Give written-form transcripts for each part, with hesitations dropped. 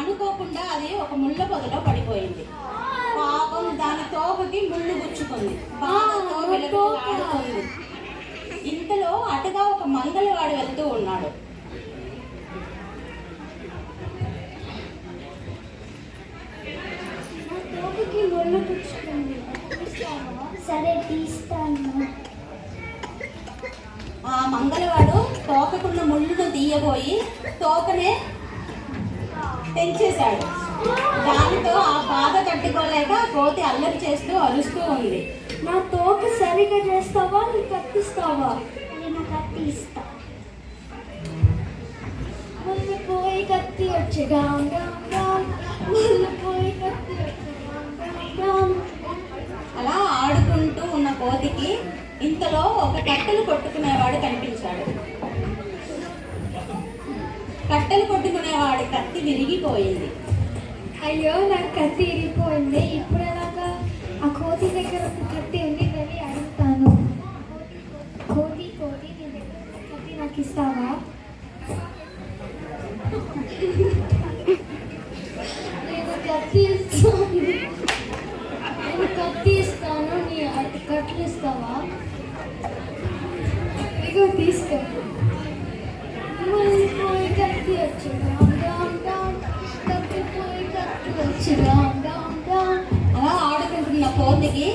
అనుకోకుండా అది ఒక ముళ్ళ పొదలో పడిపోయింది. పాపం దాని తోకకి ముళ్ళు గుచ్చుకుంది, బాధతో విలవిలలాడుతుంది. ఇంతలో అటుగా ఒక మంగళవాడు వెళ్తూ ఉన్నాడు. సరే తీస్తాను. ఆ మంగళవాడు తోకకున్న ముళ్ళును తీయబోయి తోకనే తెంచేశాడు. దానితో ఆ బాధ తట్టుకోలేక కోతి అల్లరి చేస్తూ అరుస్తూ ఉంది. నా తోక సరిగా చేస్తావా, నీ కత్తిస్తావా? నేను కత్తి ఇస్తా. ముళ్ళు పోయి కత్తి వచ్చి డామ్ డామ్ డామ్, ముళ్ళు పోయి కత్తి వచ్చి డామ్ డామ్ డామ్. అలా ఆడుకుంటూ ఉన్న కోతికి ఇంతలో ఒక కట్టెలు కొట్టుకునేవాడు కనిపించాడు. కట్టెలు కొట్టుకునేవాడి కత్తి విరిగిపోయింది. అయ్యో, నాకు కత్తి ఇరిగిపోయింది. ఇప్పుడు ఎలాగా? ఆ కోతి దగ్గర ఒక కత్తి ఉంది, వెళ్ళి అడుగుతాను. కోతి కోతి, నీ దగ్గర ఒక కత్తి నాకు ఇస్తావా? నేను కత్తి ఇస్తాను, నేను కత్తి ఇస్తాను, నీ కట్లు ఇస్తావా? ఇగో తీసుకో. పోయి కత్తి వచ్చి డామ్ డామ్ డామ్, కత్తి పోయి కత్తి వచ్చి డామ్ డామ్ డామ్. అలా ఆడుకుంటున్న కోతికి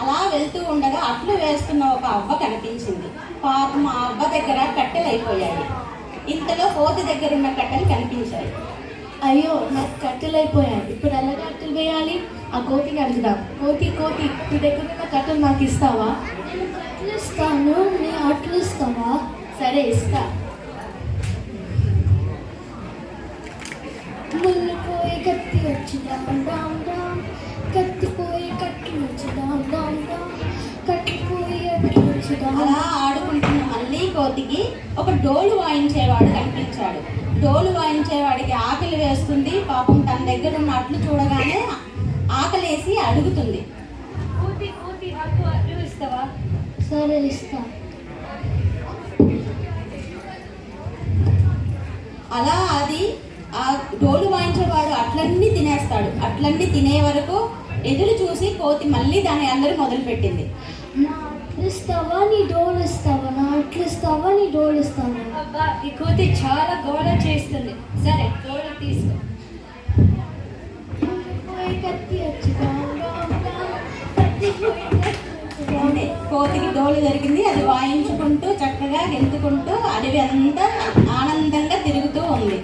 అలా వెళ్తూ ఉండగా అట్లు వేస్తున్న ఒక అవ్వ కనిపించింది. పాపం ఆ అవ్వ దగ్గర కట్టెలు అయిపోయాయి. ఇంతలో కోతి దగ్గర ఉన్న కట్టెలు కనిపించాయి. అయ్యో, నాకు కట్టెలు అయిపోయాయి. ఇప్పుడు ఎలాగ కట్టెలు వేయాలి? ఆ కోతిని అడుగుదాం. కోతి కోతి, నీ దగ్గర ఉన్న కట్టెలు నాకు ఇస్తావా? నేను కట్లు ఇస్తాను, నీ అట్లు ఇస్తావా? సరే, ఇస్తా. ముళ్ళు పోయి కత్తి వచ్చి డామ్ డామ్ డామ్, కత్తి పోయి కట్లు వచ్చి డామ్ డామ్ డామ్, కట్లు పోయి అట్లు వచ్చి డామ్. అలా ఆడుకుంటున్న మళ్ళీ కోతికి ఒక డోలు వాయించేవాడు కనిపించాడు. డోలు వాయించేవాడికి ఆకలి వేస్తుంది. పాపం తన దగ్గర ఉన్న అట్లు చూడగానే ఆకలేసి అడుగుతుంది. కోతి కోతి, నాకు అట్లు ఇస్తావా? సరే, ఇస్తా. అలా అది ఆ డోలు వాయించేవాడు అట్లన్నీ తినేస్తాడు. అట్లన్నీ తినే వరకు ఎదురు చూసి కోతి మళ్ళీ దాని అందరూ మొదలుపెట్టింది. నా అట్లు ఇస్తావా, నీ డోలు ఇస్తావా? నా అట్లు ఇస్తావా, నీ డోలు ఇస్తావా? అబ్బా, ఈ కోతి చాలా గోడ చేస్తుంది. సరే, గోడ తీసుకో. పోయి కత్తి వచ్చి డామ్ డామ్ డామ్, కత్తి పోయి కత్తి వచ్చి డామ్. అంతే, కోతికి డోలు దొరికింది. అది వాయించుకుంటూ చక్కగా గెంతుకుంటూ అడవి అంతా ఆనందంగా తిరుగుతూ ఉంది.